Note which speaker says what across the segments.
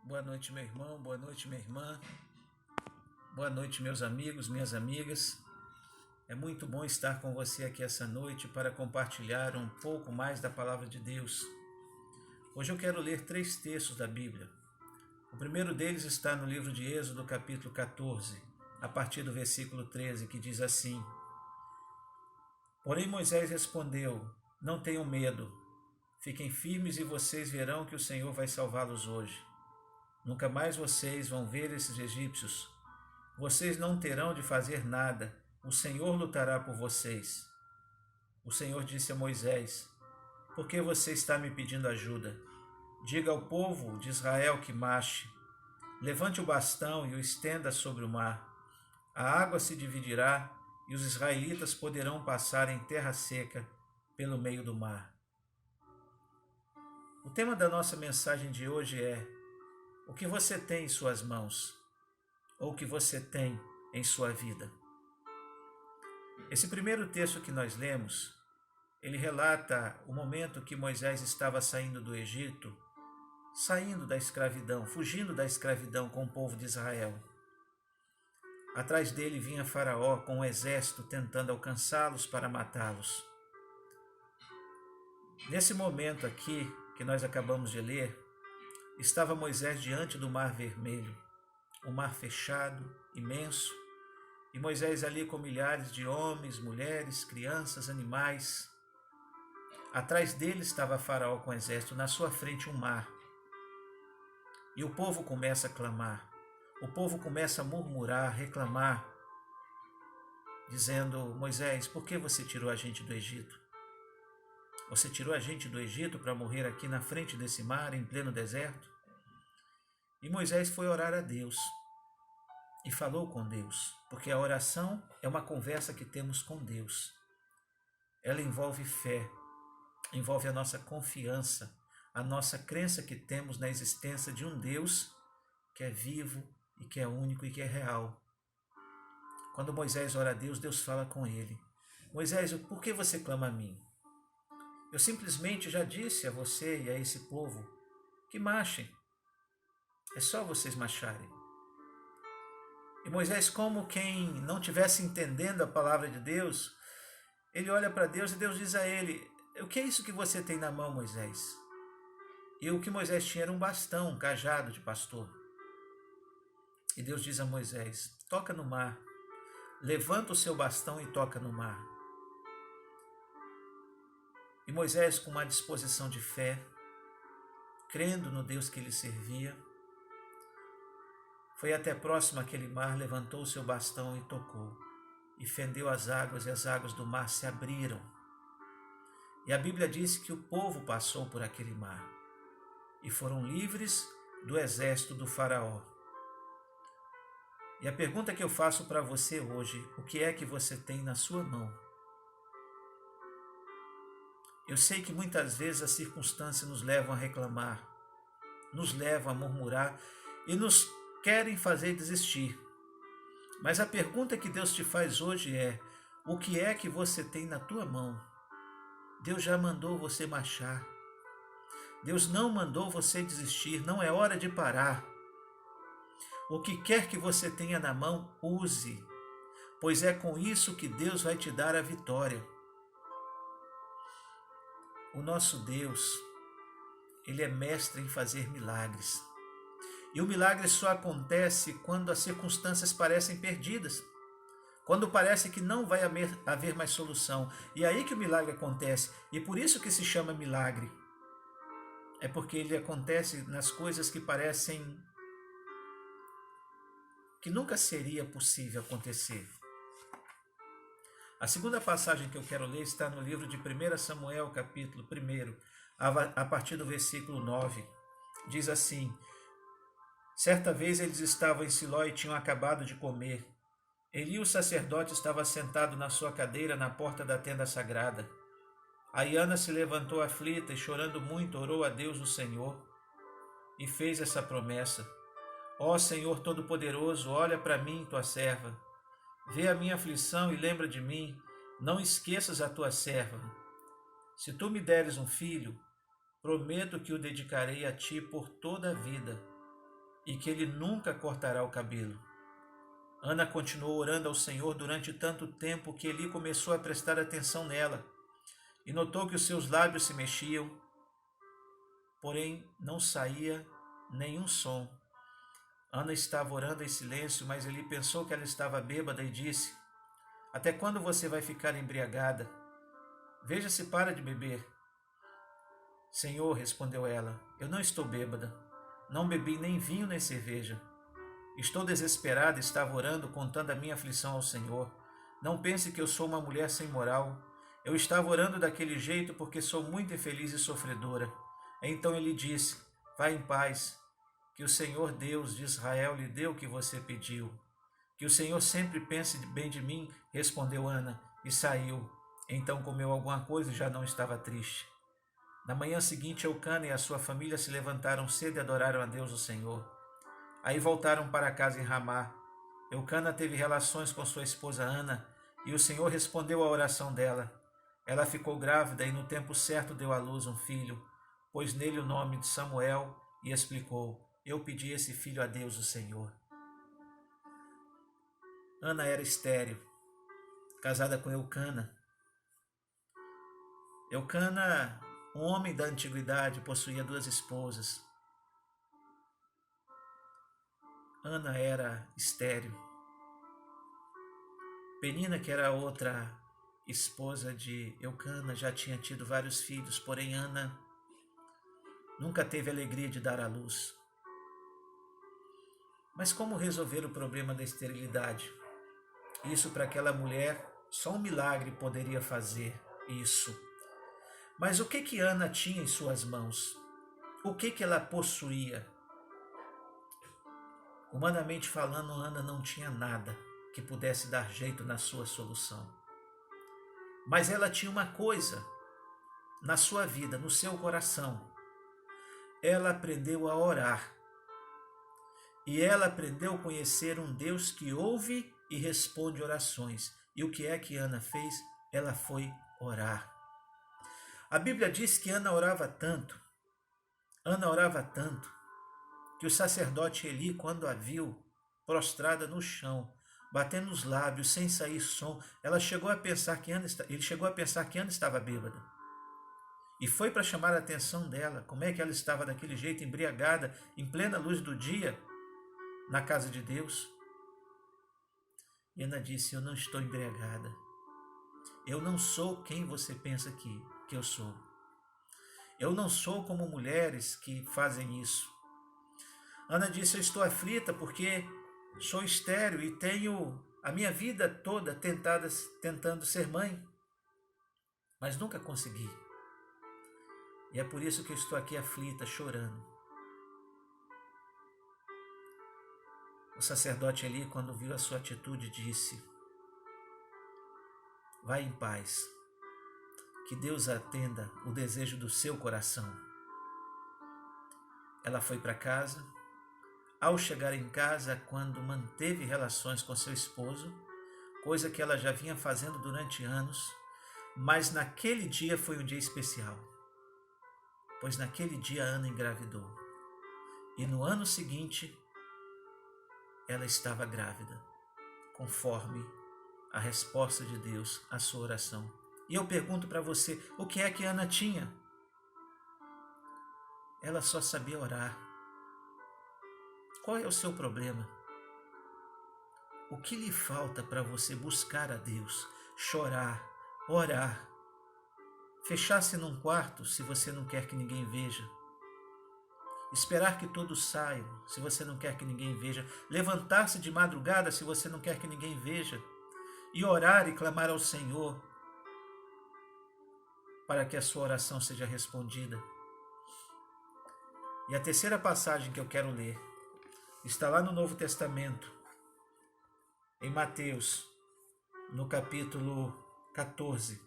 Speaker 1: Boa noite, meu irmão, boa noite, minha irmã, boa noite, meus amigos, minhas amigas. É muito bom estar com você aqui essa noite para compartilhar um pouco mais da Palavra de Deus. Hoje eu quero ler 3 textos da Bíblia. O primeiro deles está no livro de Êxodo, capítulo 14, a partir do versículo 13, que diz assim: Porém Moisés respondeu: Não tenham medo, fiquem firmes e vocês verão que o Senhor vai salvá-los hoje. Nunca mais vocês vão ver esses egípcios. Vocês não terão de fazer nada. O Senhor lutará por vocês. O Senhor disse a Moisés: Por que você está me pedindo ajuda? Diga ao povo de Israel que marche. Levante o bastão e o estenda sobre o mar. A água se dividirá e os israelitas poderão passar em terra seca pelo meio do mar. O tema da nossa mensagem de hoje é: o que você tem em suas mãos? Ou o que você tem em sua vida? Esse primeiro texto que nós lemos, ele relata o momento que Moisés estava saindo do Egito, saindo da escravidão, fugindo da escravidão com o povo de Israel. Atrás dele vinha Faraó com um exército tentando alcançá-los para matá-los. Nesse momento aqui, que nós acabamos de ler, estava Moisés diante do Mar Vermelho, um mar fechado, imenso, e Moisés ali com milhares de homens, mulheres, crianças, animais. Atrás dele estava Faraó com o exército, na sua frente um mar. E o povo começa a clamar, o povo começa a murmurar, reclamar, dizendo: Moisés, por que você tirou a gente do Egito? Você tirou a gente do Egito para morrer aqui na frente desse mar, em pleno deserto? E Moisés foi orar a Deus e falou com Deus, porque a oração é uma conversa que temos com Deus. Ela envolve fé, envolve a nossa confiança, a nossa crença que temos na existência de um Deus que é vivo e que é único e que é real. Quando Moisés ora a Deus, Deus fala com ele: Moisés, por que você clama a mim? Eu simplesmente já disse a você e a esse povo que marchem. É só vocês marcharem. E Moisés, como quem não estivesse entendendo a palavra de Deus, ele olha para Deus e Deus diz a ele: o que é isso que você tem na mão, Moisés? E o que Moisés tinha era um bastão, um cajado de pastor. E Deus diz a Moisés: toca no mar, levanta o seu bastão e toca no mar. E Moisés, com uma disposição de fé, crendo no Deus que ele servia, foi até próximo àquele mar, levantou o seu bastão e tocou, e fendeu as águas, e as águas do mar se abriram. E a Bíblia diz que o povo passou por aquele mar, e foram livres do exército do Faraó. E a pergunta que eu faço para você hoje: o que é que você tem na sua mão? Eu sei que muitas vezes as circunstâncias nos levam a reclamar, nos levam a murmurar e nos querem fazer desistir. Mas a pergunta que Deus te faz hoje é: o que é que você tem na tua mão? Deus já mandou você marchar. Deus não mandou você desistir, não é hora de parar. O que quer que você tenha na mão, use, pois é com isso que Deus vai te dar a vitória. O nosso Deus, Ele é mestre em fazer milagres. E o milagre só acontece quando as circunstâncias parecem perdidas, quando parece que não vai haver mais solução. E é aí que o milagre acontece. E por isso que se chama milagre. É porque ele acontece nas coisas que parecem que nunca seria possível acontecer. A segunda passagem que eu quero ler está no livro de 1 Samuel, capítulo 1, a partir do versículo 9. Diz assim: Certa vez eles estavam em Siló e tinham acabado de comer. Eli, o sacerdote, estava sentado na sua cadeira na porta da tenda sagrada. Aí Ana se levantou aflita e, chorando muito, orou a Deus, o Senhor, e fez essa promessa: Ó Senhor Todo-Poderoso, olha para mim, tua serva. Vê a minha aflição e lembra de mim. Não esqueças a tua serva. Se tu me deres um filho, prometo que o dedicarei a ti por toda a vida. e que ele nunca cortará o cabelo. Ana continuou orando ao Senhor durante tanto tempo que Eli começou a prestar atenção nela e notou que os seus lábios se mexiam, porém não saía nenhum som. Ana estava orando em silêncio, mas Eli pensou que ela estava bêbada e disse: "Até quando você vai ficar embriagada? Veja se para de beber." "Senhor," respondeu ela, "eu não estou bêbada. Não bebi nem vinho nem cerveja. Estou desesperada, estava orando, contando a minha aflição ao Senhor. Não pense que eu sou uma mulher sem moral. Eu estava orando daquele jeito porque sou muito infeliz e sofredora." Então ele disse: "Vá em paz, que o Senhor Deus de Israel lhe deu o que você pediu." "Que o Senhor sempre pense bem de mim," respondeu Ana, e saiu. Então comeu alguma coisa e já não estava triste. Na manhã seguinte, Eucana e a sua família se levantaram cedo e adoraram a Deus o Senhor. Aí voltaram para casa em Ramá. Eucana teve relações com sua esposa Ana, e o Senhor respondeu à oração dela. Ela ficou grávida e no tempo certo deu à luz um filho, pôs nele o nome de Samuel e explicou: "Eu pedi esse filho a Deus o Senhor." Ana era estéril, casada com Eucana. Eucana, um homem da antiguidade, possuía 2 esposas. Ana era estéril. Penina, que era a outra esposa de Eucana, já tinha tido vários filhos, porém Ana nunca teve alegria de dar à luz. Mas como resolver o problema da esterilidade? Isso para aquela mulher, só um milagre poderia fazer isso. Mas o que Ana tinha em suas mãos? O que ela possuía? Humanamente falando, Ana não tinha nada que pudesse dar jeito na sua solução. Mas ela tinha uma coisa na sua vida, no seu coração. Ela aprendeu a orar. E ela aprendeu a conhecer um Deus que ouve e responde orações. E o que é que Ana fez? Ela foi orar. A Bíblia diz que Ana orava tanto, que o sacerdote Eli, quando a viu prostrada no chão, batendo os lábios, sem sair som, ele chegou a pensar que Ana estava bêbada. E foi para chamar a atenção dela, como é que ela estava daquele jeito, embriagada, em plena luz do dia, na casa de Deus. E Ana disse: "Eu não estou embriagada. Eu não sou quem você pensa que eu sou. Eu não sou como mulheres que fazem isso." Ana disse: "Eu estou aflita porque sou estéril e tenho a minha vida toda tentando ser mãe, mas nunca consegui. E é por isso que eu estou aqui aflita, chorando." O sacerdote Eli, quando viu a sua atitude, disse: "Vá em paz, que Deus atenda o desejo do seu coração." Ela foi para casa. Ao chegar em casa, quando manteve relações com seu esposo, coisa que ela já vinha fazendo durante anos, mas naquele dia foi um dia especial, pois naquele dia Ana engravidou. E no ano seguinte, ela estava grávida, conforme a resposta de Deus à sua oração. E eu pergunto para você, o que é que Ana tinha? Ela só sabia orar. Qual é o seu problema? O que lhe falta para você buscar a Deus, chorar, orar, fechar-se num quarto se você não quer que ninguém veja, esperar que todos saiam se você não quer que ninguém veja, levantar-se de madrugada se você não quer que ninguém veja, e orar e clamar ao Senhor para que a sua oração seja respondida? E a terceira passagem que eu quero ler está lá no Novo Testamento, em Mateus, no capítulo 14,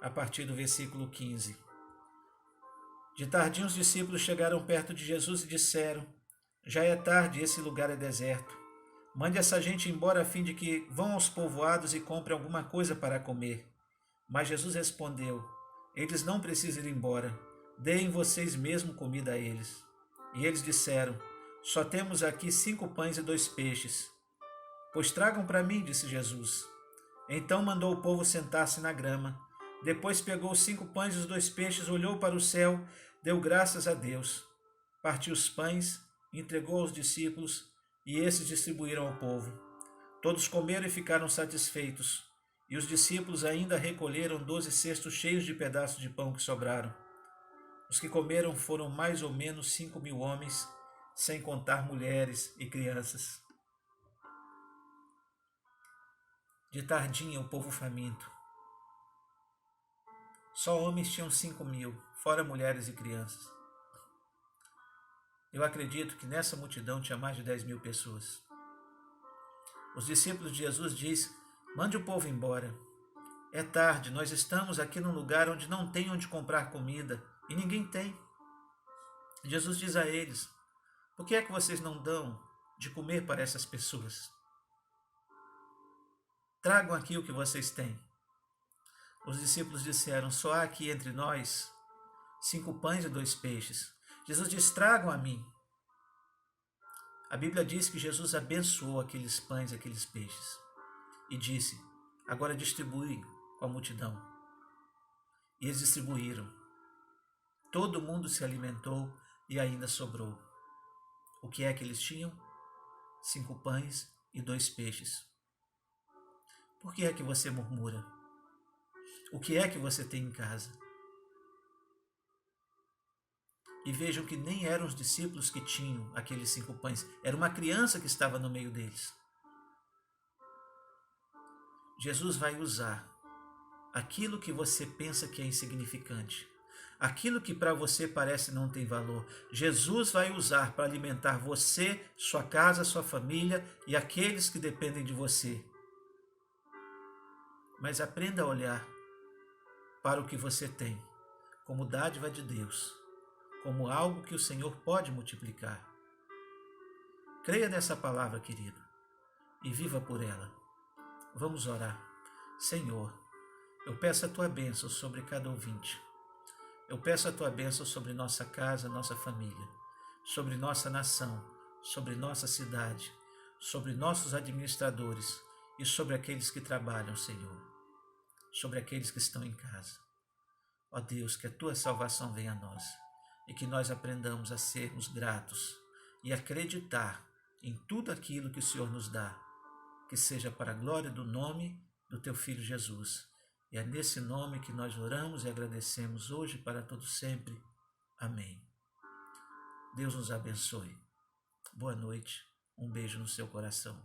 Speaker 1: a partir do versículo 15. De tardinho os discípulos chegaram perto de Jesus e disseram: "Já é tarde e esse lugar é deserto. Mande essa gente embora a fim de que vão aos povoados e comprem alguma coisa para comer." Mas Jesus respondeu: "Eles não precisam ir embora. Deem vocês mesmo comida a eles." E eles disseram: Só temos aqui 5 pães e 2 peixes. Pois tragam para mim, disse Jesus. Então mandou o povo sentar-se na grama. Depois pegou os 5 pães e os 2 peixes, olhou para o céu, deu graças a Deus. Partiu os pães, entregou aos discípulos, e esses distribuíram ao povo. Todos comeram e ficaram satisfeitos, e os discípulos ainda recolheram 12 cestos cheios de pedaços de pão que sobraram. Os que comeram foram mais ou menos 5.000 homens, sem contar mulheres e crianças. De tardinha o povo faminto. Só homens tinham 5.000, fora mulheres e crianças. Eu acredito que nessa multidão tinha mais de 10.000 pessoas. Os discípulos de Jesus dizem: Mande o povo embora. É tarde, nós estamos aqui num lugar onde não tem onde comprar comida e ninguém tem. Jesus diz a eles: Por que é que vocês não dão de comer para essas pessoas? Tragam aqui o que vocês têm. Os discípulos disseram: Só há aqui entre nós 5 pães e 2 peixes. Jesus diz: Tragam a mim. A Bíblia diz que Jesus abençoou aqueles pães e aqueles peixes e disse: Agora distribui com a multidão. E eles distribuíram. Todo mundo se alimentou e ainda sobrou. O que é que eles tinham? 5 pães e 2 peixes. Por que é que você murmura? O que é que você tem em casa? E vejam que nem eram os discípulos que tinham aqueles 5 pães. Era uma criança que estava no meio deles. Jesus vai usar aquilo que você pensa que é insignificante, aquilo que para você parece não tem valor. Jesus vai usar para alimentar você, sua casa, sua família e aqueles que dependem de você. Mas aprenda a olhar para o que você tem como dádiva de Deus, como algo que o Senhor pode multiplicar. Creia nessa palavra, querido, e viva por ela. Vamos orar. Senhor, eu peço a Tua bênção sobre cada ouvinte. Eu peço a Tua bênção sobre nossa casa, nossa família, sobre nossa nação, sobre nossa cidade, sobre nossos administradores e sobre aqueles que trabalham, Senhor, sobre aqueles que estão em casa. Ó Deus, que a Tua salvação venha a nós e que nós aprendamos a sermos gratos e acreditar em tudo aquilo que o Senhor nos dá, que seja para a glória do nome do Teu Filho Jesus. E é nesse nome que nós oramos e agradecemos hoje para todo sempre. Amém. Deus nos abençoe. Boa noite. Um beijo no seu coração.